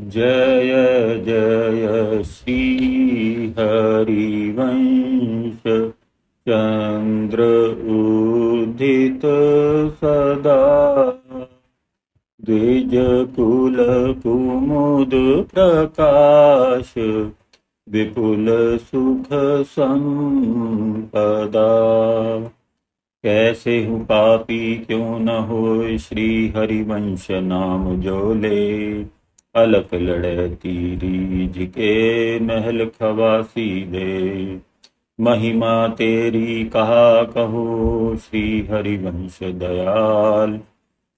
जय जय श्री हरिवंश चंद्र उदित सदा द्विज कुल कुमुद प्रकाश विपुल सुख संपदा। कैसे हूँ पापी क्यों न होए श्री हरिवंश नाम जो ले। अलख लड़े तीरीज के महल खवासी दे। महिमा तेरी कहा कहो श्री हरिवंश दयाल।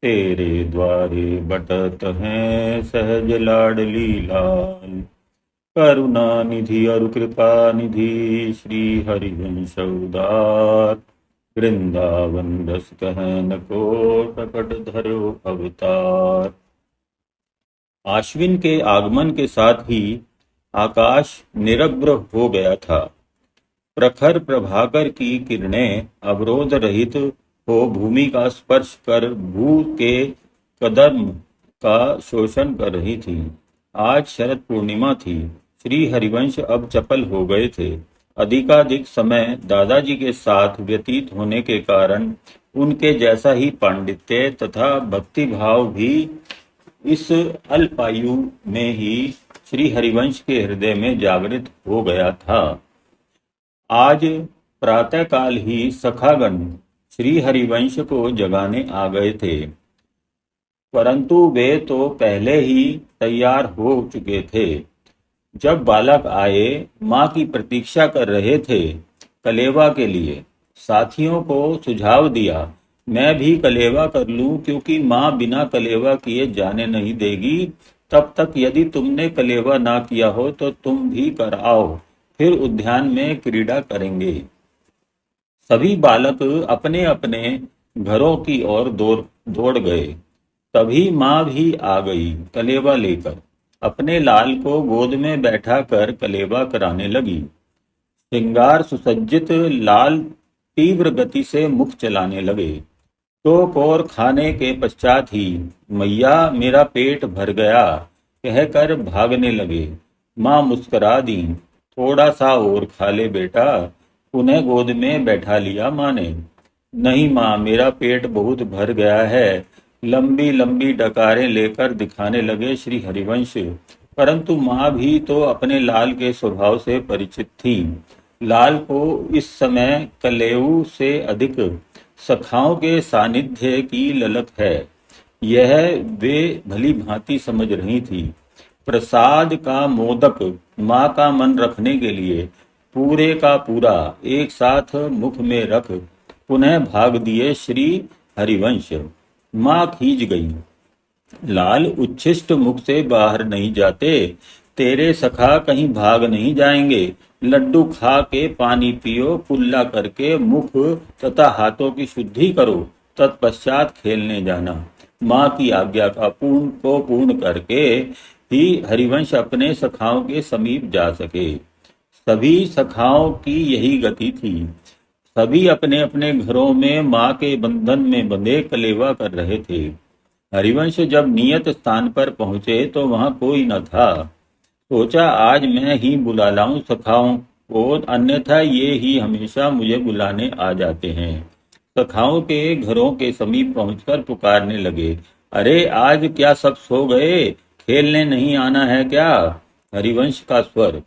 तेरे द्वारे बटत हैं सहज लाडली लाल। करुणा निधि और कृपा निधि श्री हरिवंश उदार। वृंदावन रस कहन को प्रकट धरो अवतार। आश्विन के आगमन के साथ ही आकाश निरभ्र हो गया था। प्रखर प्रभाकर की किरणें अवरोध रहित हो भूमि का स्पर्श कर भू के कदम का शोषण कर रही थी। आज शरद पूर्णिमा थी। श्री हरिवंश अब चपल हो गए थे। अधिकाधिक समय दादाजी के साथ व्यतीत होने के कारण उनके जैसा ही पांडित्य तथा भक्ति भाव भी इस अल्पायु में ही श्री हरिवंश के हृदय में जागृत हो गया था। आज प्रातःकाल ही सखागण श्री हरिवंश को जगाने आ गए थे, परंतु वे तो पहले ही तैयार हो चुके थे। जब बालक आए, माँ की प्रतीक्षा कर रहे थे कलेवा के लिए। साथियों को सुझाव दिया, मैं भी कलेवा कर लूं, क्योंकि माँ बिना कलेवा किए जाने नहीं देगी। तब तक यदि तुमने कलेवा ना किया हो तो तुम भी कर आओ, फिर उद्यान में क्रीड़ा करेंगे। सभी बालक अपने अपने घरों की ओर दौड़ गए। तभी माँ भी आ गई कलेवा लेकर। अपने लाल को गोद में बैठा कर कलेवा कराने लगी। श्रृंगार सुसज्जित लाल तीव्र गति से मुख चलाने लगे। तो और खाने के पश्चात ही मैया मेरा पेट भर गया कहकर भागने लगे। माँ मुस्कुरा दी, थोड़ा सा और खा ले बेटा। उन्हें गोद में बैठा लिया माँ ने। नहीं माँ, मेरा पेट बहुत भर गया है। लंबी लंबी डकारें लेकर दिखाने लगे श्री हरिवंश। परंतु माँ भी तो अपने लाल के स्वभाव से परिचित थी। लाल को इस समय कलेऊ से अधिक सखाओं के सानिध्य की ललक है, यह वे भली भांति समझ रही थी। प्रसाद का मोदक माँ का मन रखने के लिए पूरे का पूरा एक साथ मुख में रख पुनः भाग दिए श्री हरिवंश। माँ खींच गई। लाल, उच्छिष्ट मुख से बाहर नहीं जाते। तेरे सखा कहीं भाग नहीं जाएंगे। लड्डू खा के पानी पियो, कुल्ला करके मुख तथा हाथों की शुद्धि करो, तत्पश्चात खेलने जाना। माँ की आज्ञा का पूर्ण करके ही हरिवंश अपने सखाओं के समीप जा सके। सभी सखाओं की यही गति थी। सभी अपने अपने घरों में माँ के बंधन में बंधे कलेवा कर रहे थे। हरिवंश जब नियत स्थान पर पहुंचे तो वहां कोई न था। सोचा आज मैं ही बुला लाऊं सखाओं को, अन्यथा ये ही हमेशा मुझे बुलाने आ जाते हैं। सखाओं के घरों के समीप पहुंचकर पुकारने लगे, अरे आज क्या सब सो गए? खेलने नहीं आना है क्या? हरिवंश का स्वर।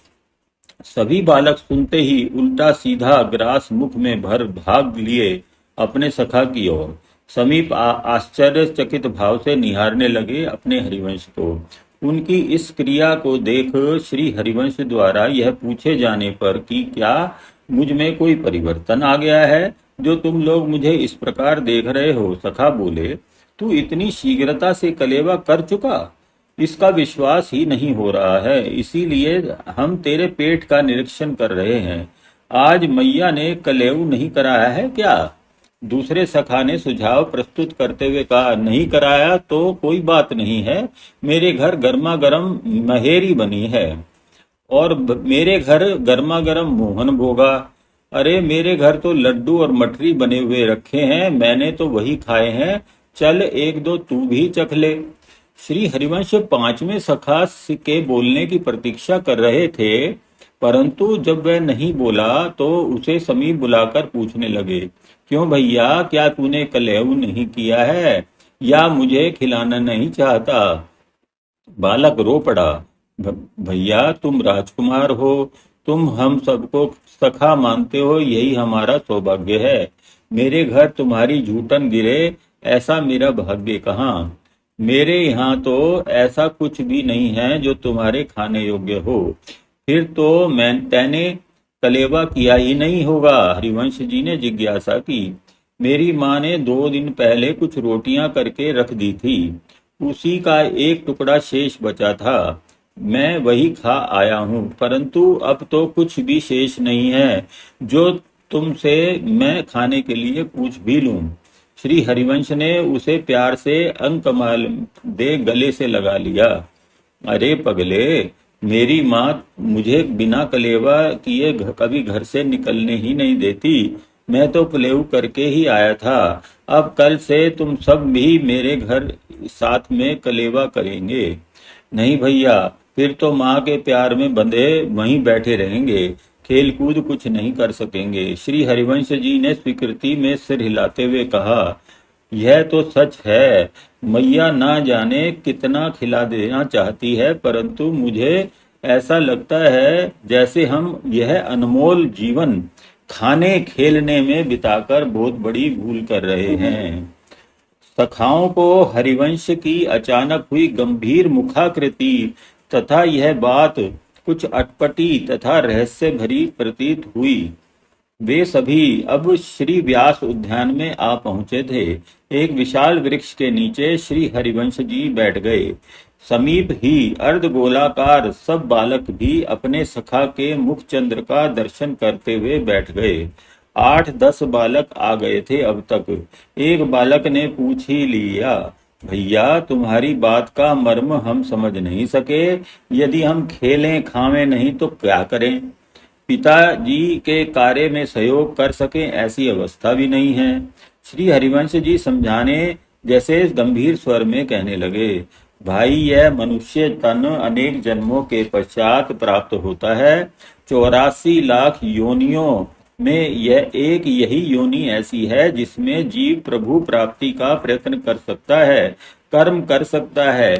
सभी बालक सुनते ही उल्टा सीधा ग्रास मुख में भर भाग लिए अपने सखा की ओर। समीप आश्चर्यचकित भाव से निहारने लगे अपने हरिवंश को। उनकी इस क्रिया को देख श्री हरिवंश द्वारा यह पूछे जाने पर कि क्या मुझ में कोई परिवर्तन आ गया है जो तुम लोग मुझे इस प्रकार देख रहे हो? सखा बोले, तू इतनी शीघ्रता से कलेवा कर चुका, इसका विश्वास ही नहीं हो रहा है। इसीलिए हम तेरे पेट का निरीक्षण कर रहे हैं। आज मैया ने कलेऊ नहीं कराया है क्या? दूसरे सखा ने सुझाव प्रस्तुत करते हुए कहा, नहीं कराया तो कोई बात नहीं है। मेरे घर गर्मा गर्म महेरी बनी है और मेरे घर गर्मा गर्म मोहन भोगा। अरे मेरे घर तो लड्डू और मठरी बने हुए रखे हैं, मैंने तो वही खाए हैं। चल एक दो तू भी चख ले। श्री हरिवंश पांचवें सखा के बोलने की प्रतीक्षा कर रहे थे, परंतु जब वह नहीं बोला तो उसे समीप बुलाकर पूछने लगे, क्यों भैया, क्या तूने कलेऊ नहीं किया है या मुझे खिलाना नहीं चाहता? बालक रो पड़ा। भैया, तुम राजकुमार हो, तुम हम सबको सखा मानते हो, यही हमारा सौभाग्य है। मेरे घर तुम्हारी जूठन गिरे, ऐसा मेरा भाग्य कहाँ। मेरे यहाँ तो ऐसा कुछ भी नहीं है जो तुम्हारे खाने योग्य हो। फिर तो मैंने कलेवा किया ही नहीं होगा। हरिवंश जी ने जिज्ञासा की। मेरी माँ ने 2 दिन पहले कुछ रोटियां करके रख दी थी, उसी का एक टुकड़ा शेष बचा था, मैं वही खा आया हूँ, परंतु अब तो कुछ भी शेष नहीं है जो तुमसे मैं खाने के लिए पूछ भी लूं। श्री हरिवंश ने उसे प्यार से अंकमाल दे गले से लगा लिया। अरे पगले, मेरी माँ मुझे बिना कलेवा किए कभी घर से निकलने ही नहीं देती। मैं तो कलेऊ करके ही आया था। अब कल से तुम सब भी मेरे घर साथ में कलेवा करेंगे। नहीं भैया, फिर तो माँ के प्यार में बंधे वहीं बैठे रहेंगे, खेल कूद कुछ नहीं कर सकेंगे। श्री हरिवंश जी ने स्वीकृति में सिर हिलाते हुए कहा, यह तो सच है, मैया ना जाने कितना खिला देना चाहती है, परंतु मुझे ऐसा लगता है जैसे हम यह अनमोल जीवन खाने खेलने में बिताकर बहुत बड़ी भूल कर रहे हैं। सखाओं को हरिवंश की अचानक हुई गंभीर मुखाकृति तथा यह बात कुछ अटपटी तथा रहस्य भरी प्रतीत हुई। वे सभी अब श्री व्यास उद्यान में आ पहुंचे थे। एक विशाल वृक्ष के नीचे श्री हरिवंश जी बैठ गए। समीप ही अर्धगोलाकार सब बालक भी अपने सखा के मुखचंद्र का दर्शन करते हुए बैठ गए। 8-10 बालक आ गए थे अब तक। एक बालक ने पूछ ही लिया, भैया, तुम्हारी बात का मर्म हम समझ नहीं सके। यदि हम खेलें खावें नहीं तो क्या करें? पिताजी के कार्य में सहयोग कर सके ऐसी अवस्था भी नहीं है। श्री हरिवंश जी समझाने जैसे गंभीर स्वर में कहने लगे, भाई, यह मनुष्य तन अनेक जन्मों के पश्चात प्राप्त होता है। 84 लाख योनियों में यह एक यही योनि ऐसी है जिसमें जीव प्रभु प्राप्ति का प्रयत्न कर सकता है, कर्म कर सकता है।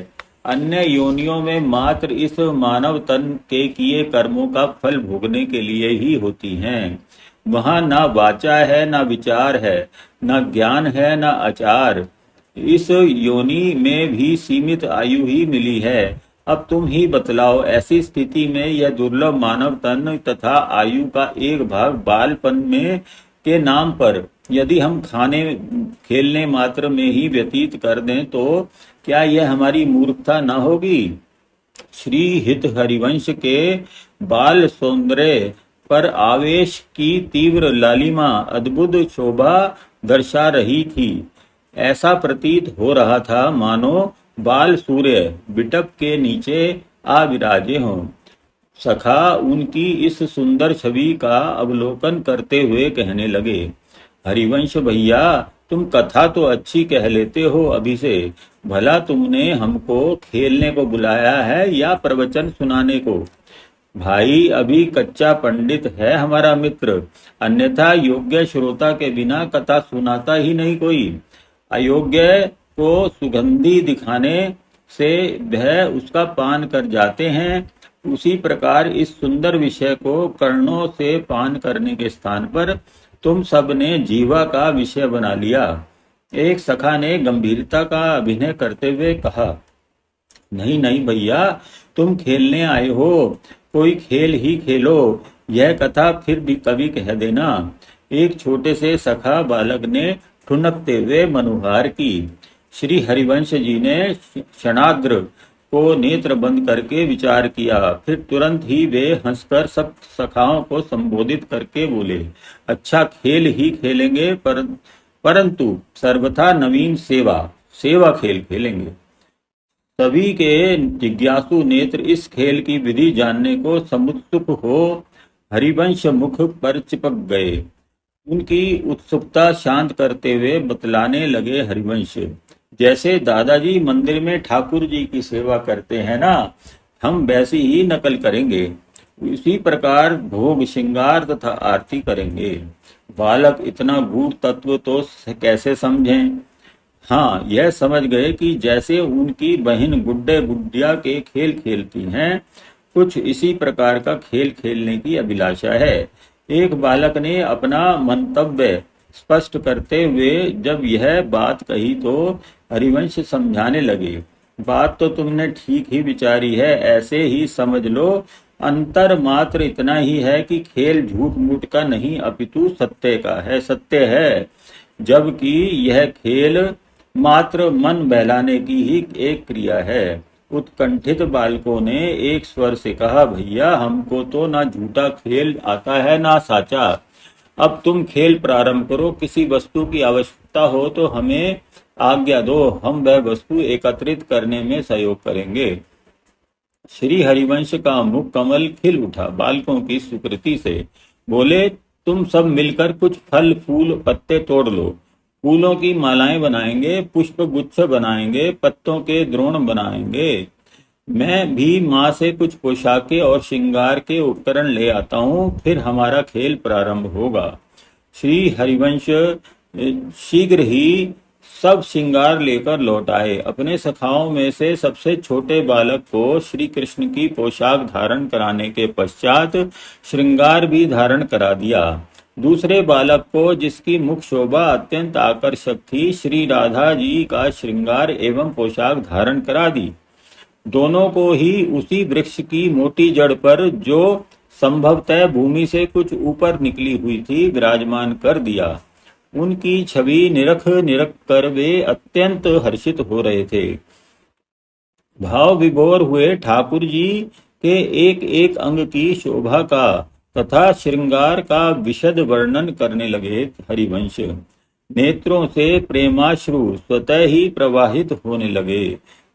अन्य योनियों में मात्र इस मानव तन के किए कर्मों का फल भोगने के लिए ही होती हैं। वहां ना वाचा है, ना विचार है, ना ज्ञान है, ना आचार। इस योनि में भी सीमित आयु ही मिली है। अब तुम ही बतलाओ, ऐसी स्थिति में यह दुर्लभ मानव तन तथा आयु का एक भाग बालपन में के नाम पर यदि हम खाने खेलने मात्र में ही व्यतीत कर दें तो क्या यह हमारी मूर्खता न होगी? श्री हित हरिवंश के बाल सौंदर्य पर आवेश की तीव्र लालिमा अद्भुत शोभा दर्शा रही थी। ऐसा प्रतीत हो रहा था मानो बाल सूर्य बिटप के नीचे आ विराजे हों। सखा उनकी इस सुंदर छवि का अवलोकन करते हुए कहने लगे, हरिवंश भैया, तुम कथा तो अच्छी कह लेते हो अभी से, भला तुमने हमको खेलने को बुलाया है या प्रवचन सुनाने को? भाई, अभी कच्चा पंडित है हमारा मित्र, अन्यथा योग्य श्रोता के बिना कथा सुनाता ही नहीं कोई। अयोग्य को सुगंधी दिखाने से वह उसका पान कर जाते हैं, उसी प्रकार इस सुंदर विषय को कर्णों से पान करने के स्थान पर तुम सब ने जीवा का विषय बना लिया। एक सखा ने गंभीरता का अभिनय करते हुए कहा, नहीं नहीं भैया, तुम खेलने आए हो, कोई खेल ही खेलो, यह कथा फिर भी कभी कह देना। एक छोटे से सखा बालक ने ठुनकते हुए मनुहार की। श्री हरिवंश जी ने क्षणाग्र को नेत्र बंद करके विचार किया, फिर तुरंत ही वे हंसकर सब सखाओं को संबोधित करके बोले, अच्छा, खेल ही खेलेंगे, परंतु सर्वथा नवीन सेवा खेल खेलेंगे। सभी के जिज्ञासु नेत्र इस खेल की विधि जानने को समुत्सुक हो हरिवंश मुख पर चिपक गए। उनकी उत्सुकता शांत करते हुए बतलाने लगे हरिवंश, जैसे दादाजी मंदिर में ठाकुर जी की सेवा करते हैं ना, हम वैसी ही नकल करेंगे। इसी प्रकार भोग श्रृंगार तथा आरती करेंगे। बालक इतना गूढ़ तत्व तो कैसे समझें? हाँ, यह समझ गए कि जैसे उनकी बहन गुड्डे गुड्डिया के खेल खेलती हैं, कुछ इसी प्रकार का खेल खेलने की अभिलाषा है। एक बालक ने अपना मंतव्य स्पष्ट करते हुए जब यह बात कही तो हरिवंश समझाने लगे, बात तो तुमने ठीक ही विचारी है, ऐसे ही समझ लो। अंतर मात्र इतना ही है कि खेल झूठ मूठ का नहीं अपितु सत्य का है, सत्य है। जबकि यह खेल मात्र मन बहलाने की ही एक क्रिया है। उत्कंठित बालकों ने एक स्वर से कहा, भैया हमको तो ना झूठा खेल आता है ना साचा। अब तुम खेल प्रारंभ करो। किसी वस्तु की आवश्यकता हो तो हमें आज्ञा दो, हम वह वस्तु एकत्रित करने में सहयोग करेंगे। श्री हरिवंश का मुख कमल खिल उठा बालकों की स्वीकृति से। बोले, तुम सब मिलकर कुछ फल फूल पत्ते तोड़ लो, फूलों की मालाएं बनाएंगे, पुष्प गुच्छ बनाएंगे, पत्तों के द्रोण बनाएंगे। मैं भी माँ से कुछ पोशाकें और श्रृंगार के उपकरण ले आता हूँ, फिर हमारा खेल प्रारंभ होगा। श्री हरिवंश शीघ्र ही सब श्रृंगार लेकर लौट आए। अपने सखाओं में से सबसे छोटे बालक को श्री कृष्ण की पोशाक धारण कराने के पश्चात श्रृंगार भी धारण करा दिया। दूसरे बालक को, जिसकी मुख शोभा अत्यंत आकर्षक थी, श्री राधा जी का श्रृंगार एवं पोशाक धारण करा दी। दोनों को ही उसी वृक्ष की मोटी जड़ पर, जो संभवतः भूमि से कुछ ऊपर निकली हुई थी, विराजमान कर दिया। उनकी छवि निरख निरख कर वे अत्यंत हर्षित हो रहे थे। भाव विभोर हुए ठाकुर जी के एक एक अंग की शोभा का तथा श्रृंगार का विशद वर्णन करने लगे हरिवंश। नेत्रों से प्रेमाश्रु स्वतः ही प्रवाहित होने लगे।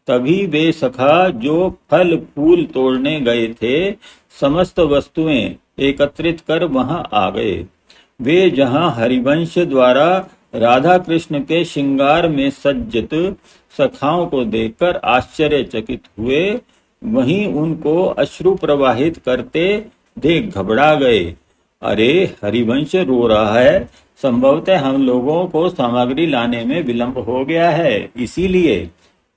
तभी वे सखा जो फल फूल तोड़ने गए थे, समस्त वस्तुएं एकत्रित कर वहां आ गए। वे जहां हरिवंश द्वारा राधा कृष्ण के श्रृंगार में सज्जित सखाओं को देखकर आश्चर्यचकित हुए, वहीं उनको अश्रु प्रवाहित करते देख घबरा गए। अरे, हरिवंश रो रहा है, संभवतः हम लोगों को सामग्री लाने में विलंब हो गया है, इसीलिए।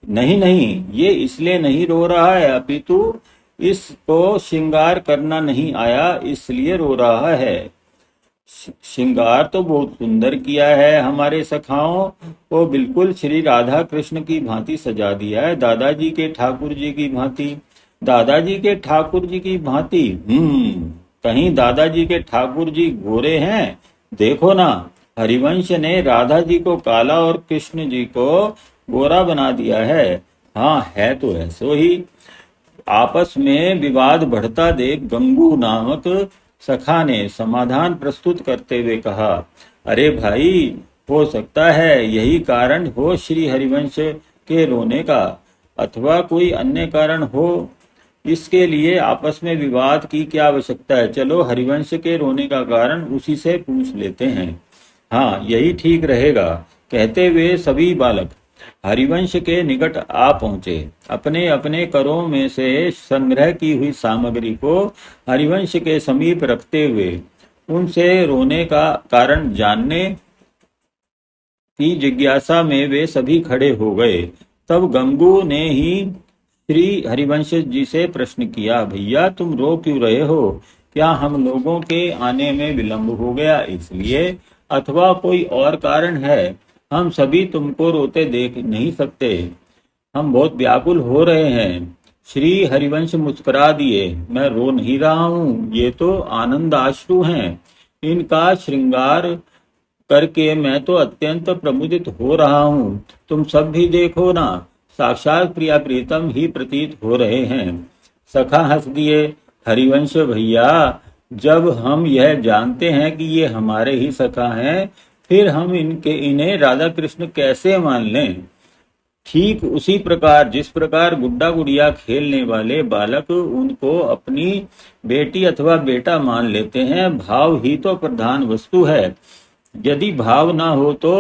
नहीं नहीं, ये इसलिए नहीं रो रहा है, अपितु इसको श्रृंगार करना नहीं आया, इसलिए रो रहा है। श्रृंगार तो बहुत सुंदर किया है, हमारे सखाओं को बिल्कुल श्री राधा कृष्ण की भांति सजा दिया है, दादाजी के ठाकुर जी की भांति। दादाजी के ठाकुर जी की भांति? कहीं दादाजी के ठाकुर जी गोरे हैं? देखो ना, हरिवंश ने राधा जी को काला और कृष्ण जी को गोरा बना दिया है। हाँ, है तो ऐसो ही। आपस में विवाद बढ़ता देख गंगू नामक सखा ने समाधान प्रस्तुत करते हुए कहा, अरे भाई, हो सकता है यही कारण हो श्री हरिवंश के रोने का, अथवा कोई अन्य कारण हो। इसके लिए आपस में विवाद की क्या आवश्यकता है? चलो हरिवंश के रोने का कारण उसी से पूछ लेते हैं। हाँ, यही ठीक रहेगा। कहते हुए सभी बालक हरिवंश के निकट आ पहुंचे। अपने अपने करों में से संग्रह की हुई सामग्री को हरिवंश के समीप रखते हुए उनसे रोने का कारण जानने की जिज्ञासा में वे सभी खड़े हो गए। तब गंगू ने ही श्री हरिवंश जी से प्रश्न किया, भैया तुम रो क्यों रहे हो? क्या हम लोगों के आने में विलंब हो गया इसलिए, अथवा कोई और कारण है? हम सभी तुमको रोते देख नहीं सकते, हम बहुत व्याकुल हो रहे हैं। श्री हरिवंश मुस्कुरा दिए, मैं रो नहीं रहा हूँ, ये तो आनंद आश्रु हैं। इनका श्रृंगार करके मैं तो अत्यंत प्रमुदित हो रहा हूँ। तुम सब भी देखो ना, साक्षात प्रिया प्रीतम ही प्रतीत हो रहे हैं। सखा हंस दिए, हरिवंश भैया, जब हम यह जानते हैं कि ये हमारे ही सखा हैं, फिर हम इन्हें राधा कृष्ण कैसे मान लें? ठीक उसी प्रकार जिस प्रकार गुड्डा गुड़िया खेलने वाले बालक उनको अपनी बेटी अथवा बेटा मान लेते हैं, भाव ही तो प्रधान वस्तु है। यदि भाव ना हो तो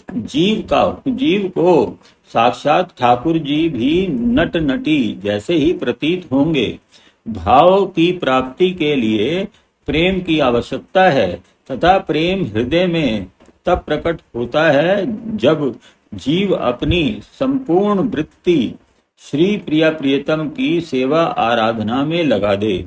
जीव को साक्षात ठाकुर जी भी नट नटी जैसे ही प्रतीत होंगे। भाव की प्राप्ति के लिए प्रेम की आवश्यकता है तथा प्रेम हृदय में तब प्रकट होता है जब जीव अपनी संपूर्ण वृत्ति श्री प्रिया प्रियतम की सेवा आराधना में लगा दे।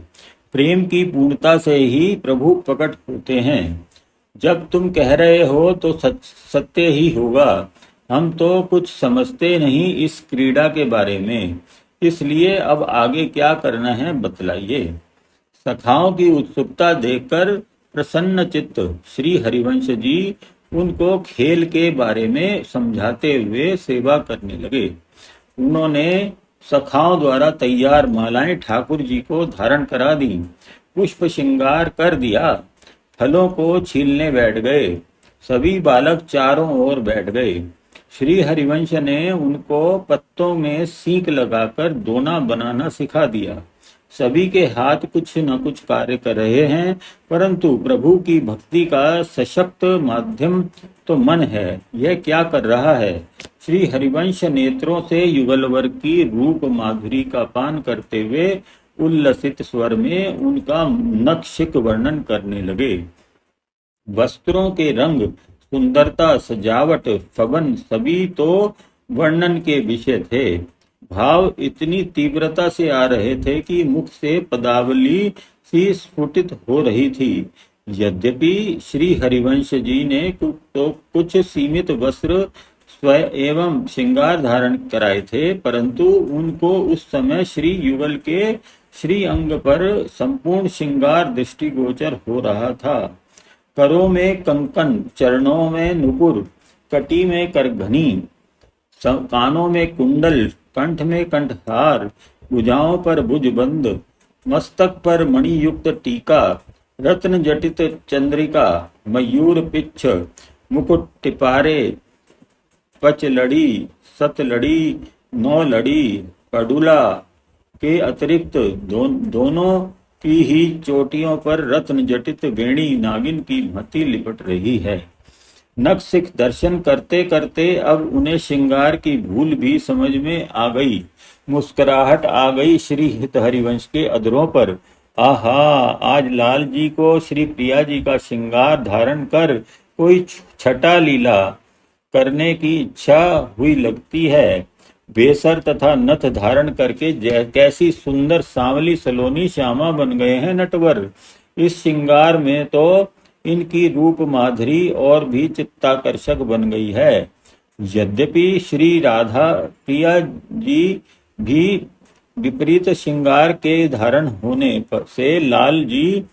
प्रेम की पूर्णता से ही प्रभु प्रकट होते हैं। जब तुम कह रहे हो तो सत्य ही होगा। हम तो कुछ समझते नहीं इस क्रीड़ा के बारे में, इसलिए अब आगे क्या करना है बतलाइए। सखाओं की उत्सुकता देखकर प्रसन्न चित्त श्री हरिवंश जी उनको खेल के बारे में समझाते हुए सेवा करने लगे। उन्होंने सखाओं द्वारा तैयार मालाएं ठाकुर जी को धारण करा दी, पुष्प श्रृंगार कर दिया, फलों को छीलने बैठ गए। सभी बालक चारों ओर बैठ गए। श्री हरिवंश ने उनको पत्तों में सींक लगाकर दोना बनाना सिखा दिया। सभी के हाथ कुछ न कुछ कार्य कर रहे हैं, परंतु प्रभु की भक्ति का सशक्त माध्यम तो मन है। यह क्या कर रहा है? श्री हरिवंश नेत्रों से युगलवर की रूप माधुरी का पान करते हुए उल्लसित स्वर में उनका नक्शिक वर्णन करने लगे। वस्त्रों के रंग, सुंदरता, सजावट, फबन सभी तो वर्णन के विषय थे। भाव इतनी तीव्रता से आ रहे थे कि मुख से पदावली सी स्फुटित हो रही थी। यद्यपि श्री हरिवंश जी ने तो कुछ सीमित वस्त्र स्वयं एवं श्रृंगार धारण कराए थे, परंतु उनको उस समय श्री युगल के श्री अंग पर संपूर्ण श्रृंगार दृष्टिगोचर हो रहा था। करों में कंकन, चरणों में नुपुर, कटी में करघनी, कानों में कुंडल, कंठ में कंठहार, भुजाओं पर भुजबंद, मस्तक पर मणि युक्त टीका, रत्न जटित चंद्रिका, मयूर पिच्छ, मुकुट टिपारे, पचलड़ी, सतलड़ी, नौलड़ी, पडुला के अतिरिक्त दोनों की ही चोटियों पर रत्न जटित वेणी नागिन की भांति लिपट रही है। नखशिख दर्शन करते करते अब उन्हें श्रृंगार की भूल भी समझ में आ गई। मुस्कुराहट आ गई श्री हित हरिवंश के अधरों पर। आहा, आज लाल जी को श्री प्रिया जी का श्रृंगार धारण कर कोई छटा लीला करने की इच्छा हुई लगती है। बेसर तथा नथ धारण करके कैसी सुंदर सांवली सलोनी श्यामा बन गए हैं नटवर। इस श्रृंगार में तो इनकी रूप माधुरी और भी चित्ताकर्षक बन गई है। यद्यपि श्री राधा प्रिया जी भी विपरीत श्रृंगार के धारण होने से लाल जी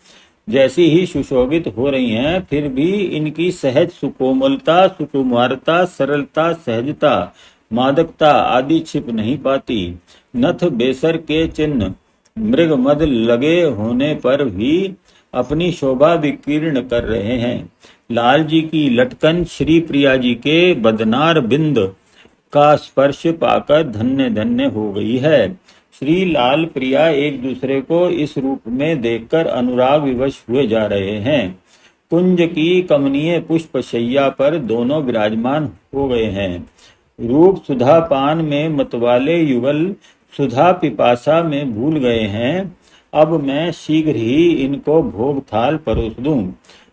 जैसी ही सुशोभित हो रही हैं, फिर भी इनकी सहज सुकोमलता, सुकुमारता, सरलता, सहजता, मादकता आदि छिप नहीं पाती। नथ बेसर के चिन्ह मृग मद लगे होने पर भी अपनी शोभा विकीर्ण कर रहे हैं। लाल जी की लटकन श्री प्रिया जी के बदनार बिंद का स्पर्श पाकर धन्य धन्य हो गई है। श्री लाल प्रिया एक दूसरे को इस रूप में देखकर अनुराग विवश हुए जा रहे हैं। कुंज की कमनीय पुष्प शैया पर दोनों विराजमान हो गए हैं। रूप सुधा पान में मतवाले युगल सुधा पिपासा में भूल गए हैं। अब मैं शीघ्र ही इनको भोग थाल परोस दूं।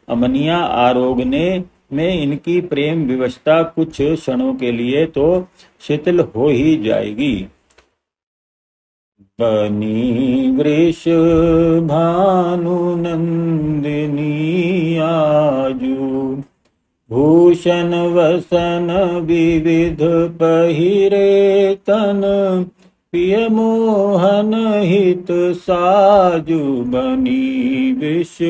अमनिया आरोगने में इनकी प्रेम विवशता कुछ क्षणों के लिए तो शिथिल हो ही जाएगी। बनी वृष भानु नंदिनी आजू, भूषण वसन विविध पहिरे तन, पिय मोहन हित साजु। बनी वृष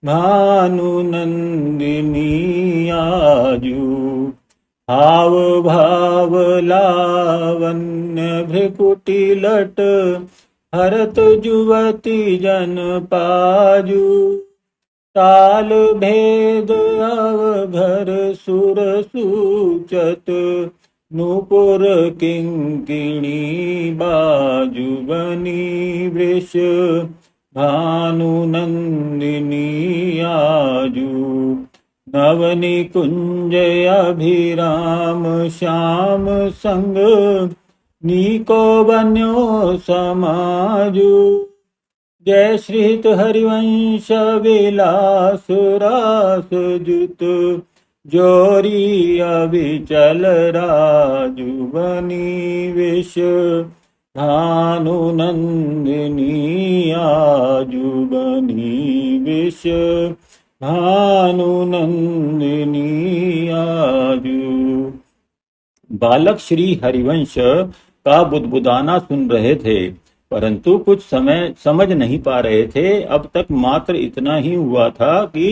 भानु नंदिनी आजू, हाव भाव लावण्य भ्रिकुटी लट, हरत जुवती जन पाजू। ताल भेद अवघर सुर सूचत, नूपुर किंकिणी बाजू। बनी वृष भानु नंदिनी आजू, नवनिकुंज अभिराम श्याम संग, नीको बन्यो समाजु। जय श्रीत हरिवंश विलास रास जुत, जोरी अभिचल राजू बनी विष, भानु नंदिनी आजू बनी विष, भानु नंदिनी आजू। बालक श्री हरिवंश का बुदबुदाना सुन रहे थे, परंतु कुछ समय समझ नहीं पा रहे थे। अब तक मात्र इतना ही हुआ था कि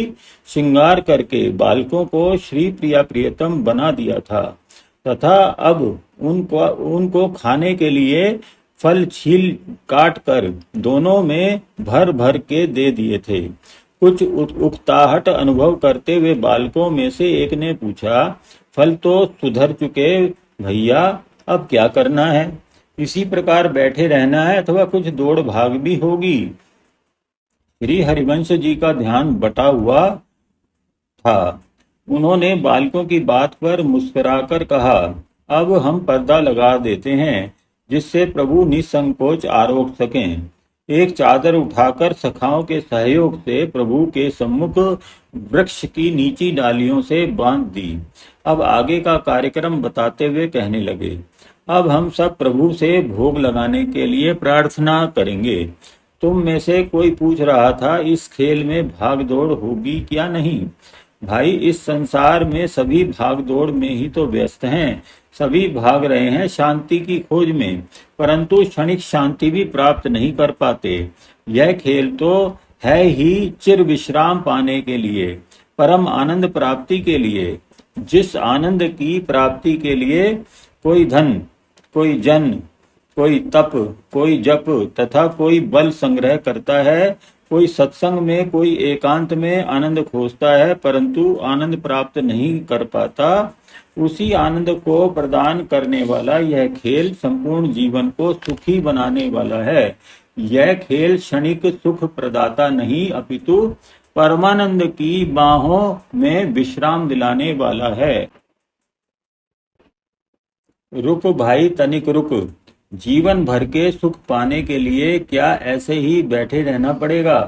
श्रृंगार करके बालकों को श्री प्रिया प्रियतम बना दिया था तथा अब उनको खाने के लिए फल छील काट कर दोनों में भर भर के दे दिए थे। कुछ उकताहट अनुभव करते हुए बालकों में से एक ने पूछा, फल तो सुधर चुके भैया, अब क्या करना है? इसी प्रकार बैठे रहना है अथवा कुछ दौड़ भाग भी होगी? श्री हरिवंश जी का ध्यान बटा हुआ था। उन्होंने बालकों की बात पर मुस्कुराकर कहा, अब हम पर्दा लगा देते हैं जिससे प्रभु निसंकोच आरोग सकें। एक चादर उठाकर सखाओं के सहयोग से प्रभु के सम्मुख वृक्ष की नीची डालियों से बांध दी। अब आगे का कार्यक्रम बताते हुए कहने लगे, अब हम सब प्रभु से भोग लगाने के लिए प्रार्थना करेंगे। तुम में से कोई पूछ रहा था इस खेल में भाग दौड़ होगी क्या नहीं? भाई, इस संसार में सभी भाग दौड़ में ही तो व्यस्त हैं। सभी भाग रहे हैं शांति की खोज में, परंतु क्षणिक शांति भी प्राप्त नहीं कर पाते। यह खेल तो है ही चिर विश्राम पाने के लिए, परम आनंद प्राप्ति के लिए। जिस आनंद की प्राप्ति के लिए कोई धन, कोई जन, कोई तप, कोई जप तथा कोई बल संग्रह करता है, कोई सत्संग में, कोई एकांत में आनंद खोजता है, परंतु आनंद प्राप्त नहीं कर पाता, उसी आनंद को प्रदान करने वाला यह खेल संपूर्ण जीवन को सुखी बनाने वाला है। यह खेल क्षणिक सुख प्रदाता नहीं, अपितु परमानंद की बाहों में विश्राम दिलाने वाला है। रुक भाई, तनिक रुक। जीवन भर के सुख पाने के लिए क्या ऐसे ही बैठे रहना पड़ेगा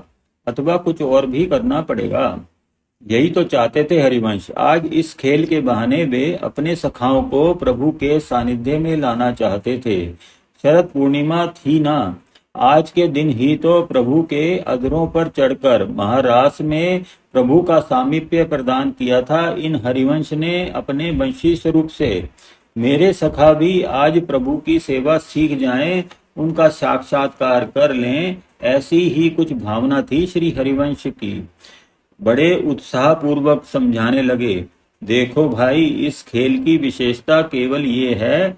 अथवा कुछ और भी करना पड़ेगा? यही तो चाहते थे हरिवंश। आज इस खेल के बहाने वे अपने सखाओं को प्रभु के सानिध्य में लाना चाहते थे। शरद पूर्णिमा थी ना, आज के दिन ही तो प्रभु के अधरों पर चढ़कर महारास में प्रभु का सामीप्य प्रदान किया था इन हरिवंश ने अपने वंशी स्वरूप से। मेरे सखा भी आज प्रभु की सेवा सीख जाएं, उनका साक्षात्कार कर लें, ऐसी ही कुछ भावना थी श्री हरिवंश की। बड़े उत्साह पूर्वक समझाने लगे, देखो भाई, इस खेल की विशेषता केवल ये है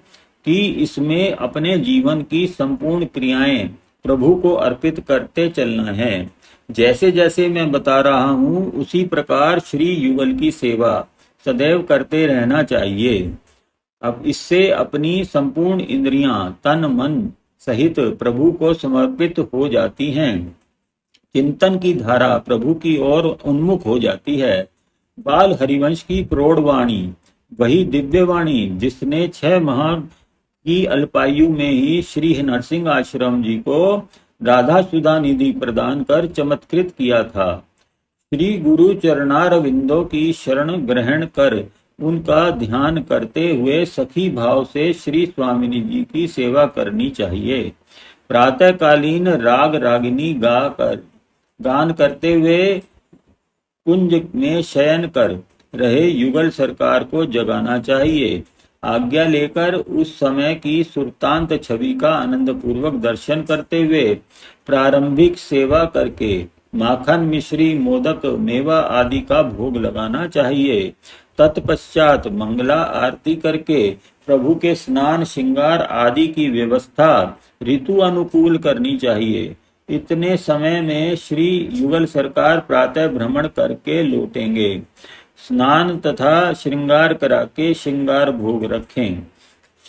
कि इसमें अपने जीवन की संपूर्ण क्रियाएं प्रभु को अर्पित करते चलना है। जैसे जैसे मैं बता रहा हूँ उसी प्रकार श्री युगल की सेवा सदैव करते रहना चाहिए। अब इससे अपनी संपूर्ण इंद्रियां तन मन सहित प्रभु को समर्पित हो जाती हैं। चिंतन की धारा प्रभु की ओर उन्मुख हो जाती है। बाल हरिवंश की प्रौढ़ वाणी वही दिव्य वाणी जिसने 6 माह की अल्पायु में ही श्री नरसिंह आश्रम जी को राधा सुधा निधि प्रदान कर चमत्कृत किया था। श्री गुरु चरणारविंदों की शरण ग्रहण कर उनका ध्यान करते हुए सखी भाव से श्री स्वामिनी जी की सेवा करनी चाहिए। प्रातःकालीन राग रागिनी गान करते हुए कुंज में शयन कर रहे युगल सरकार को जगाना चाहिए। आज्ञा लेकर उस समय की सुरतांत छवि का आनंद पूर्वक दर्शन करते हुए प्रारंभिक सेवा करके माखन मिश्री मोदक मेवा आदि का भोग लगाना चाहिए। तत्पश्चात मंगला आरती करके प्रभु के स्नान श्रृंगार आदि की व्यवस्था ऋतु अनुकूल करनी चाहिए। इतने समय में श्री युगल सरकार प्रातः भ्रमण करके लौटेंगे। स्नान तथा श्रृंगार करा के श्रृंगार भोग रखें।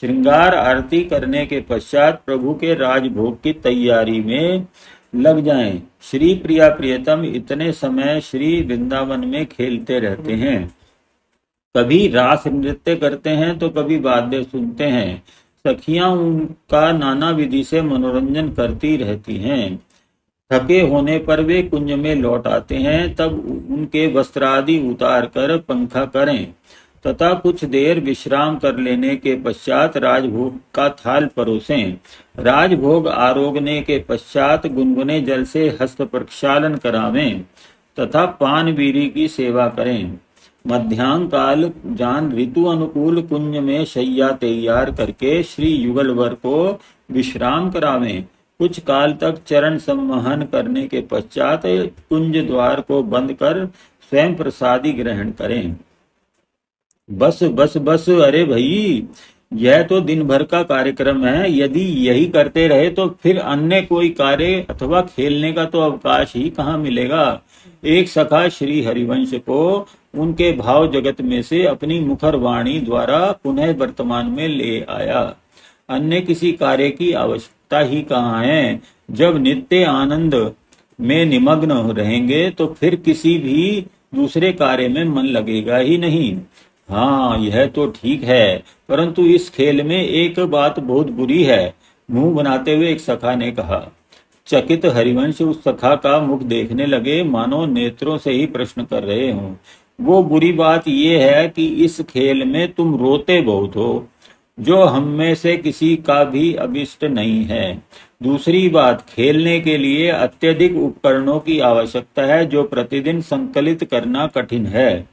श्रृंगार आरती करने के पश्चात प्रभु के राजभोग की तैयारी में लग जाएं। श्री प्रिया प्रियतम इतने समय श्री वृंदावन में खेलते रहते हैं, कभी रास नृत्य करते हैं तो कभी वाद्य सुनते हैं। सखियां उनका नाना विधि से मनोरंजन करती रहती हैं। थके होने पर वे कुंज में लौट आते हैं, तब उनके वस्त्रादि उतार कर पंखा करें तथा कुछ देर विश्राम कर लेने के पश्चात राजभोग का थाल परोसें। राजभोग आरोगने के पश्चात गुनगुने जल से हस्त प्रक्षालन करावें तथा पान बीड़ी की सेवा करें। मध्याह्न काल जान ऋतु अनुकूल कुंज में शैया तैयार करके श्री युगलवर को विश्राम करावें। कुछ काल तक चरण सम्मोहन करने के पश्चात कुंज द्वार को बंद कर स्वयं प्रसादी ग्रहण करें। बस बस बस, अरे भाई, यह तो दिन भर का कार्यक्रम है। यदि यही करते रहे तो फिर अन्य कोई कार्य अथवा खेलने का तो अवकाश ही कहाँ मिलेगा। एक सखा श्री हरिवंश को उनके भाव जगत में से अपनी मुखर वाणी द्वारा पुनः वर्तमान में ले आया। अन्य किसी कार्य की आवश्यकता ही कहाँ है। जब नित्य आनंद में निमग्न रहेंगे तो फिर किसी भी दूसरे कार्य में मन लगेगा ही नहीं। हाँ, यह तो ठीक है, परंतु इस खेल में एक बात बहुत बुरी है, मुंह बनाते हुए एक सखा ने कहा। चकित हरिवंश उस सखा का मुख देखने लगे, मानो नेत्रों से ही प्रश्न कर रहे हों। वो बुरी बात ये है कि इस खेल में तुम रोते बहुत हो, जो हम में से किसी का भी अभिष्ट नहीं है। दूसरी बात, खेलने के लिए अत्यधिक उपकरणों की आवश्यकता है, जो प्रतिदिन संकलित करना कठिन है।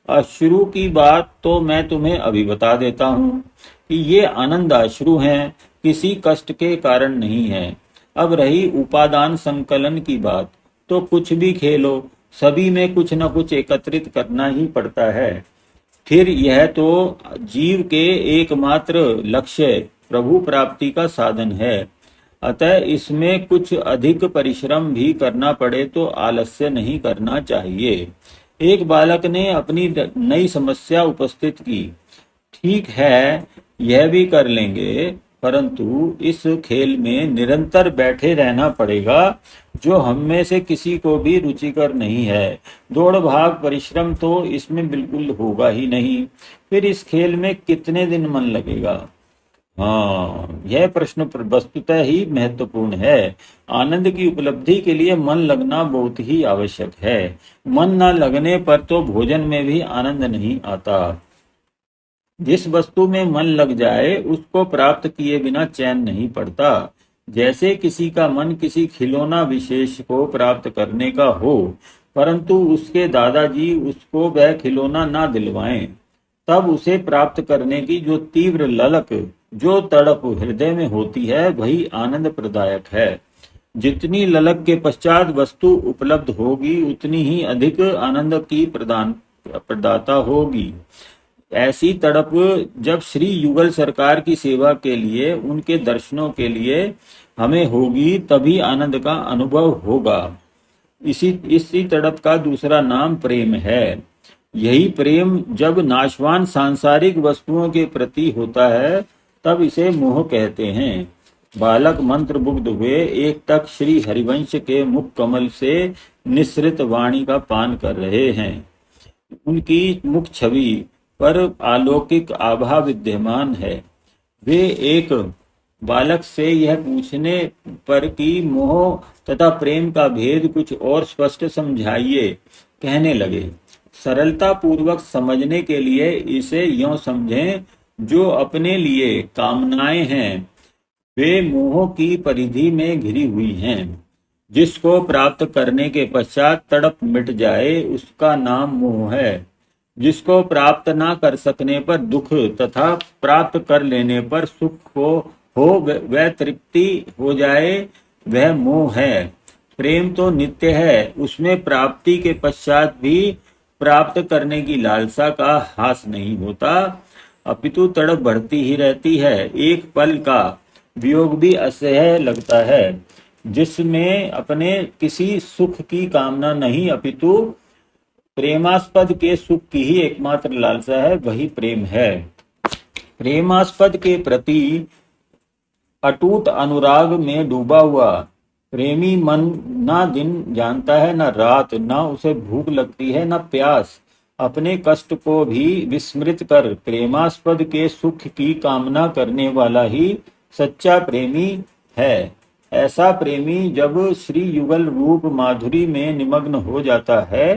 अश्रु की बात तो मैं तुम्हें अभी बता देता हूँ कि ये आनंद अश्रु हैं, किसी कष्ट के कारण नहीं है। अब रही उपादान संकलन की बात, तो कुछ भी खेलो, सभी में कुछ न कुछ एकत्रित करना ही पड़ता है। फिर यह तो जीव के एकमात्र लक्ष्य प्रभु प्राप्ति का साधन है, अतः इसमें कुछ अधिक परिश्रम भी करना पड़े तो आलस्य नहीं करना चाहिए। एक बालक ने अपनी नई समस्या उपस्थित की। ठीक है, यह भी कर लेंगे, परंतु इस खेल में निरंतर बैठे रहना पड़ेगा, जो हम में से किसी को भी रुचिकर नहीं है। दौड़ भाग परिश्रम तो इसमें बिल्कुल होगा ही नहीं। फिर इस खेल में कितने दिन मन लगेगा? हाँ, यह प्रश्न वस्तुतः ही महत्वपूर्ण है। आनंद की उपलब्धि के लिए मन लगना बहुत ही आवश्यक है। मन न लगने पर तो भोजन में भी आनंद नहीं आता। जिस वस्तु में मन लग जाए उसको प्राप्त किए बिना चैन नहीं पड़ता। जैसे किसी का मन किसी खिलौना विशेष को प्राप्त करने का हो, परंतु उसके दादाजी उसको वह खिलौना ना दिलवाएं, तब उसे प्राप्त करने की जो तीव्र ललक, जो तड़प हृदय में होती है, वही आनंद प्रदायक है। जितनी ललक के पश्चात वस्तु उपलब्ध होगी, उतनी ही अधिक आनंद की प्रदाता होगी। ऐसी तड़प जब श्री युगल सरकार की सेवा के लिए, उनके दर्शनों के लिए हमें होगी, तभी आनंद का अनुभव होगा। इसी तड़प का दूसरा नाम प्रेम है। यही प्रेम जब नाशवान सांसारिक वस्तुओं के प्रति होता है, तब इसे मोह कहते हैं। बालक मंत्र मुग्ध हुए एक तक श्री हरिवंश के मुख कमल से निसृत वाणी का पान कर रहे हैं। उनकी मुख छवि पर अलौकिक आभा विद्यमान है। वे एक बालक से यह पूछने पर कि मोह तथा प्रेम का भेद कुछ और स्पष्ट समझाइए, कहने लगे। सरलता पूर्वक समझने के लिए इसे यों समझें, जो अपने लिए कामनाएं हैं वे मोह की परिधि में घिरी हुई हैं। जिसको प्राप्त करने के पश्चात तड़प मिट जाए, उसका नाम मोह है। जिसको प्राप्त ना कर सकने पर दुख तथा प्राप्त कर लेने पर सुख हो वह तृप्ति हो जाए, वह मोह है। प्रेम तो नित्य है, उसमें प्राप्ति के पश्चात भी प्राप्त करने की लालसा का हास नहीं होता, अपितु तड़प बढ़ती ही रहती है। एक पल का वियोग भी असह्य लगता है, जिसमें अपने किसी सुख की कामना नहीं, अपितु प्रेमास्पद के सुख की ही एकमात्र लालसा है, वही प्रेम है। प्रेमास्पद के प्रति अटूट अनुराग में डूबा हुआ प्रेमी मन ना दिन जानता है न रात, न उसे भूख लगती है न प्यास। अपने कष्ट को भी विस्मृत कर प्रेमास्पद के सुख की कामना करने वाला ही सच्चा प्रेमी है। ऐसा प्रेमी जब श्री युगल रूप माधुरी में निमग्न हो जाता है,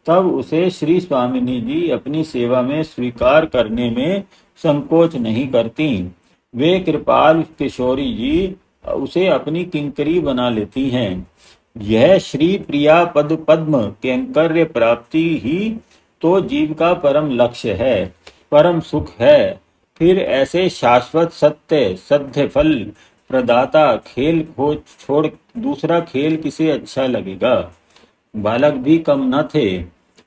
तब उसे श्री स्वामिनी जी अपनी सेवा में स्वीकार करने में संकोच नहीं करती। वे कृपाल किशोरी जी उसे अपनी किंकरी बना लेती हैं। यह श्री प्रिया पद पद्म कैंकर्य प्राप्ति ही तो जीव का परम लक्ष्य है, परम सुख है। फिर ऐसे शाश्वत सत्य सद्य फल प्रदाता खेल खोज छोड़ दूसरा खेल किसे अच्छा लगेगा। बालक भी कम न थे।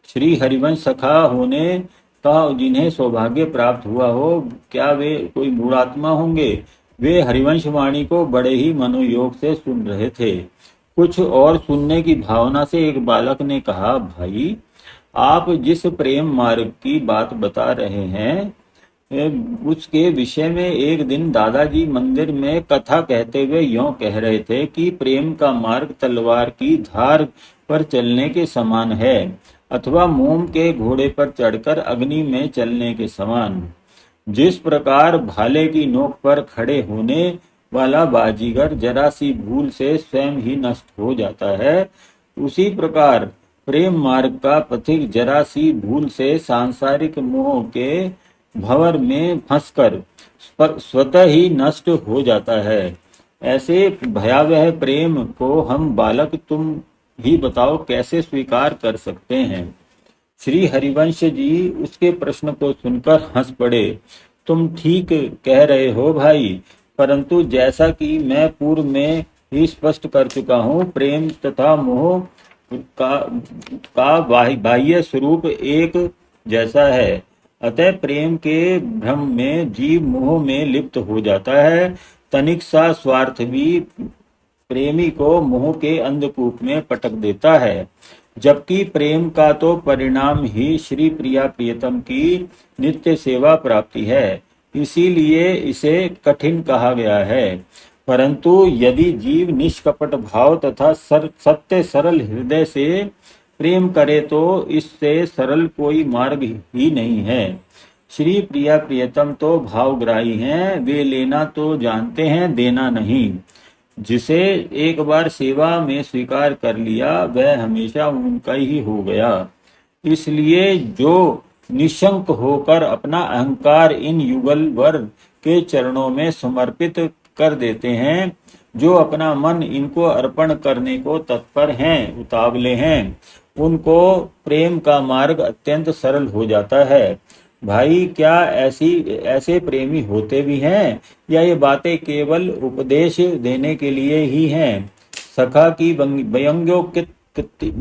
श्री हरिवंश सखा होने का जिन्हें सौभाग्य प्राप्त हुआ हो, क्या वे कोई मूढ़ात्मा होंगे। वे हरिवंश वाणी को बड़े ही मनोयोग से सुन रहे थे। कुछ और सुनने की भावना से एक बालक ने कहा, भाई आप जिस प्रेम मार्ग की बात बता रहे हैं, उसके विषय में एक दिन दादाजी मंदिर में कथा कहते हुए यों कह रहे थे कि प्रेम का मार्ग तलवार की धार पर चलने के समान है, अथवा मोम के घोड़े पर चढ़कर अग्नि में चलने के समान। जिस प्रकार भाले की नोक पर खड़े होने वाला बाजीगर जरा सी भूल से स्वयं ही नष्ट हो जाता है, उसी प्रकार प्रेम मार्ग का पथिक जरा सी भूल से सांसारिक मोह के भंवर में फंसकर स्वतः ही नष्ट हो जाता है। ऐसे भयावह प्रेम को हम बालक तुम ही बताओ कैसे स्वीकार कर सकते हैं। श्री हरिवंश जी उसके प्रश्न को सुनकर हंस पड़े। तुम ठीक कह रहे हो भाई, परंतु जैसा कि मैं पूर्व में ही स्पष्ट कर चुका हूँ, प्रेम तथा मोह का बाह्य स्वरूप एक जैसा है। अतः प्रेम के भ्रम में जीव मोह में लिप्त हो जाता है। तनिक सा स्वार्थ भी प्रेमी को मोह के अंधकूप में पटक देता है, जबकि प्रेम का तो परिणाम ही श्री प्रिया प्रियतम की नित्य सेवा प्राप्ति है। इसीलिए इसे कठिन कहा गया है। परंतु यदि जीव निष्कपट भाव तथा सत्य सरल हृदय से प्रेम करे तो इससे सरल कोई मार्ग ही नहीं है। श्री प्रिया प्रियतम तो भावग्राही हैं, वे लेना तो जानते हैं, देना नहीं। जिसे एक बार सेवा में स्वीकार कर लिया, वह हमेशा उनका ही हो गया। इसलिए जो निशंक होकर अपना अहंकार इन युगल वर के चरणों में समर्पित कर देते हैं, जो अपना मन इनको अर्पण करने को तत्पर हैं, उतावले हैं, उनको प्रेम का मार्ग अत्यंत सरल हो जाता है। भाई क्या ऐसे प्रेमी होते भी हैं, या ये बातें केवल उपदेश देने के लिए ही हैं। सखा की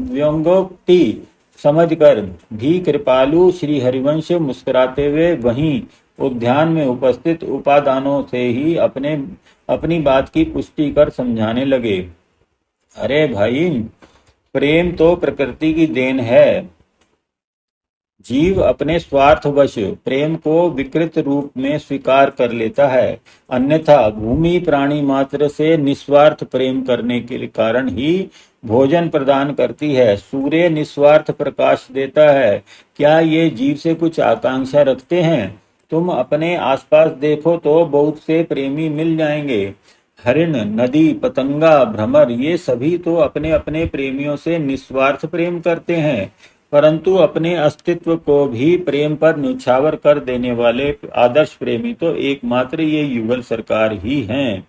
व्यंग्योक्ति समझकर भी कृपालु श्री हरिवंश मुस्कुराते हुए वहीं उद्यान में उपस्थित उपादानों से ही अपनी बात की पुष्टि कर समझाने लगे। अरे भाई, प्रेम तो प्रकृति की देन है। जीव अपने स्वार्थवश प्रेम को विकृत रूप में स्वीकार कर लेता है। अन्यथा भूमि प्राणी मात्र से निस्वार्थ प्रेम करने के कारण ही भोजन प्रदान करती है, सूर्य निस्वार्थ प्रकाश देता है। क्या ये जीव से कुछ आकांक्षा रखते हैं? तुम अपने आसपास देखो तो बहुत से प्रेमी मिल जाएंगे। हरिण, नदी, पतंगा, भ्रमर, ये सभी तो अपने अपने प्रेमियों से निस्वार्थ प्रेम करते हैं, परंतु अपने अस्तित्व को भी प्रेम पर न्यौछावर कर देने वाले आदर्श प्रेमी तो एकमात्र ये युगल सरकार ही हैं।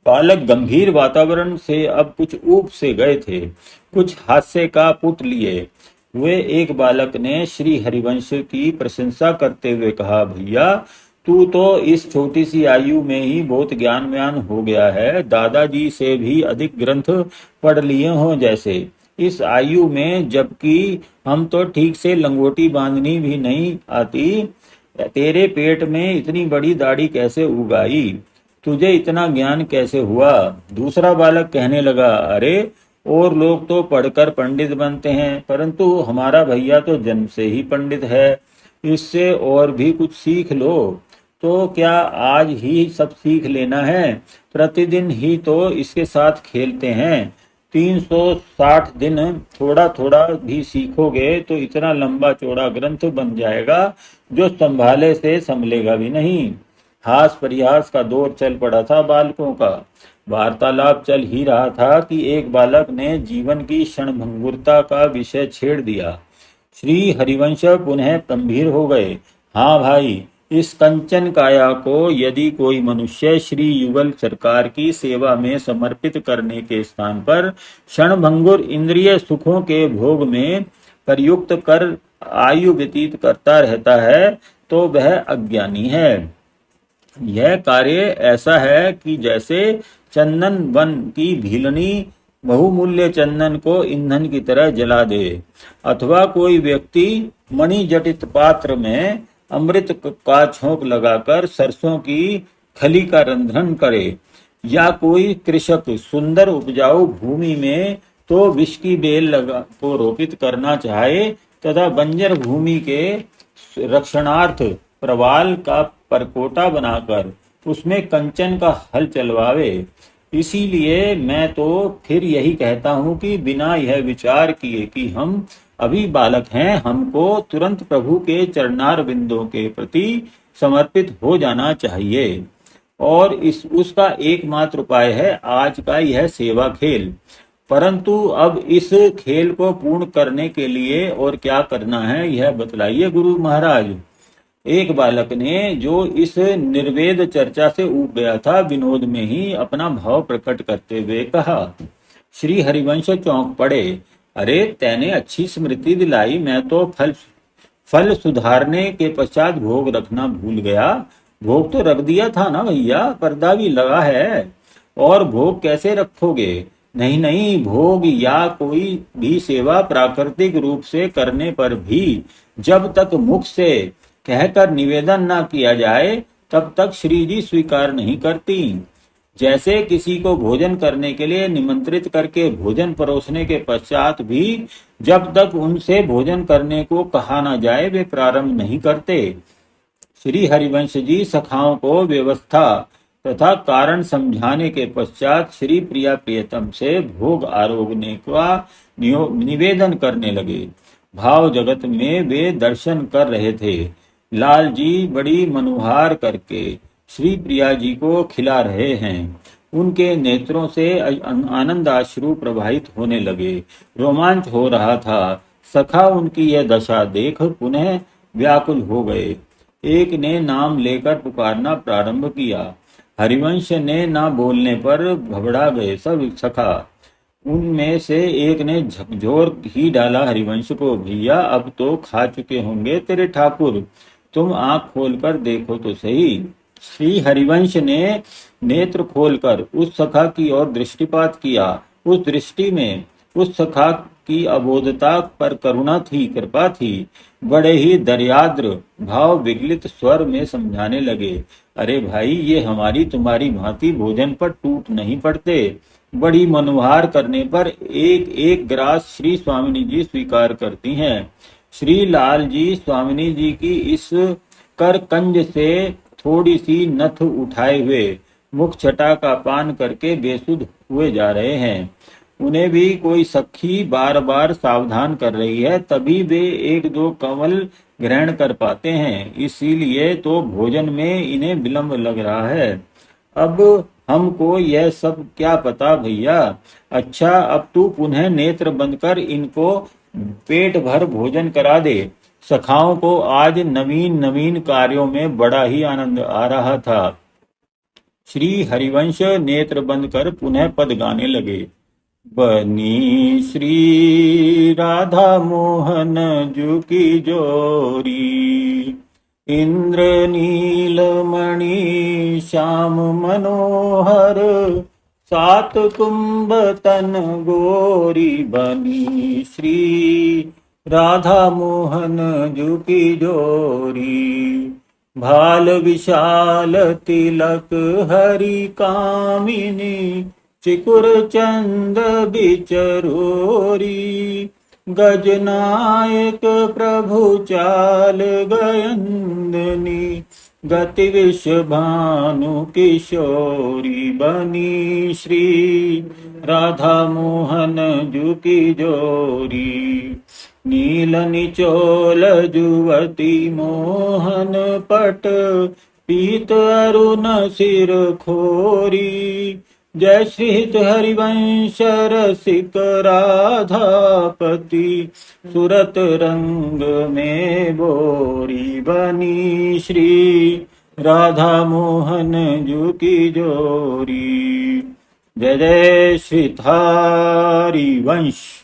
बालक गंभीर वातावरण से अब कुछ ऊब से गए थे, कुछ हास्य का पुट लिए हुए एक बालक ने श्री हरिवंश की प्रशंसा करते हुए कहा, भैया तू तो इस छोटी सी आयु में ही बहुत ज्ञानवान हो गया है, दादाजी से भी अधिक ग्रंथ पढ़ लिए हों जैसे। इस आयु में जबकि हम तो ठीक से लंगोटी बांधनी भी नहीं आती, तेरे पेट में इतनी बड़ी दाढ़ी कैसे उगाई? तुझे इतना ज्ञान कैसे हुआ? दूसरा बालक कहने लगा, अरे और लोग तो पढ़कर पंडित बनते हैं, परंतु हमारा भैया तो जन्म से ही पंडित है, इससे और भी कुछ सीख लो। तो क्या आज ही सब सीख लेना है? प्रतिदिन ही तो इसके साथ खेलते हैं। 360 दिन थोड़ा थोड़ा भी सीखोगे तो इतना लंबा चौड़ा ग्रंथ बन जाएगा जो संभाले से संभलेगा भी नहीं। हास परिहास का दौर चल पड़ा था बालकों का। वार्तालाप चल ही रहा था कि एक बालक ने जीवन की क्षणभंगुरता का विषय छेड़ दिया। श्री हरिवंश पुनः गंभीर हो गए। हाँ भाई, इस कंचन काया को यदि कोई मनुष्य श्री युगल सरकार की सेवा में समर्पित करने के स्थान पर क्षणभंगुर इंद्रिय सुखों के भोग में प्रयुक्त कर आयु व्यतीत करता रहता है तो वह अज्ञानी है। यह कार्य ऐसा है कि जैसे चंदन वन की भीलनी बहुमूल्य चंदन को ईंधन की तरह जला दे, अथवा कोई व्यक्ति मणि जटित पात्र में अमृत का छोंक लगाकर सरसों की खली का रंधन करे, या कोई कृषक सुंदर उपजाऊ भूमि में तो विष की बेल लगा को रोपित करना चाहे तथा बंजर भूमि के रक्षणार्थ प्रवाल का परकोटा बनाकर उसमें कंचन का हल चलवावे। इसीलिए मैं तो फिर यही कहता हूँ कि बिना यह विचार किए कि हम अभी बालक हैं, हमको तुरंत प्रभु के चरणार बिंदों के प्रति समर्पित हो जाना चाहिए। और इस उसका एकमात्र उपाय है आज का यह सेवा खेल। परंतु अब इस खेल को पूर्ण करने के लिए और क्या करना है यह बतलाइए गुरु महाराज। एक बालक ने, जो इस निर्वेद चर्चा से ऊब गया था, विनोद में ही अपना भाव प्रकट करते हुए कहा। श्री हरिवंश चौंक पड़े। अरे तैने अच्छी स्मृति दिलाई, मैं तो फल सुधारने के पश्चात भोग रखना भूल गया। भोग तो रख दिया था ना भैया, पर्दा भी लगा है। और भोग कैसे रखोगे? नहीं नहीं, भोग या कोई भी सेवा प्राकृतिक रूप से करने पर भी जब तक मुख से कहकर निवेदन न किया जाए तब तक श्री जी स्वीकार नहीं करती। जैसे किसी को भोजन करने के लिए निमंत्रित करके भोजन परोसने के पश्चात भी जब तक उनसे भोजन करने को कहा न जाए वे प्रारंभ नहीं करते। श्री हरिवंश जी सखाओं को व्यवस्था तथा कारण समझाने के पश्चात श्री प्रिया प्रियतम से भोग आरोगने का निवेदन करने लगे। भाव जगत में वे दर्शन कर रहे थे। लाल जी बड़ी मनुहार करके श्री प्रिया जी को खिला रहे हैं। उनके नेत्रों से आनंद अश्रु प्रवाहित होने लगे। रोमांच हो रहा था। सखा उनकी यह दशा देख पुनः व्याकुल हो गए। एक ने नाम लेकर पुकारना प्रारंभ किया। हरिवंश ने ना बोलने पर घबरा गए सब सखा। उनमें से एक ने झकझोर ही डाला हरिवंश को, भैया अब तो खा चुके होंगे तेरे ठाकुर, तुम आंख खोलकर देखो तो सही। श्री हरिवंश ने नेत्र खोलकर उस सखा की ओर दृष्टिपात किया। उस दृष्टि में उस सखा की अबोधता पर करुणा थी, कृपा थी। बड़े ही दर्याद्र भाव विगलित स्वर में समझाने लगे, अरे भाई ये हमारी तुम्हारी भांति भोजन पर टूट नहीं पड़ते। बड़ी मनोहार करने पर एक एक ग्रास श्री स्वामिनी जी स्वीकार करती हैं। श्री लाल जी स्वामिनी जी की इस कर कंज से थोड़ी सी नथ उठाए हुए मुख छटा का पान करके बेसुध हुए जा रहे हैं। उन्हें भी कोई सखी बार बार सावधान कर रही है, तभी वे एक दो कमल ग्रहण कर पाते हैं। इसीलिए तो भोजन में इन्हें विलंब लग रहा है। अब हमको यह सब क्या पता भैया। अच्छा अब तू पुनः नेत्र बंद कर इनको पेट भर भोजन करा दे। सखाओं को आज नवीन नवीन कार्यों में बड़ा ही आनंद आ रहा था। श्री हरिवंश नेत्र बंद कर पुनः पद गाने लगे। बनी श्री राधा मोहन जू की जोरी, इंद्र नीलमणि श्याम मनोहर, सात कुंभ तन गोरी। बनी श्री राधा मोहन जू की जोरी, भाल विशाल तिलक हरि कामिनी, चिकुर चंद बिचरोरी, गजनायक प्रभु चाल गयंदनी, गति विश्व भानु किशोरी बनी श्री राधा मोहन जू की जोरी। नील निचोल जुवती मोहन पट पीत अरुण सिर खोरी। जय श्री हरिवंश रसिक राधापति सुरत रंग में बोरी बनी श्री राधा मोहन जू की जोरी। जय जय श्री हरिवंश।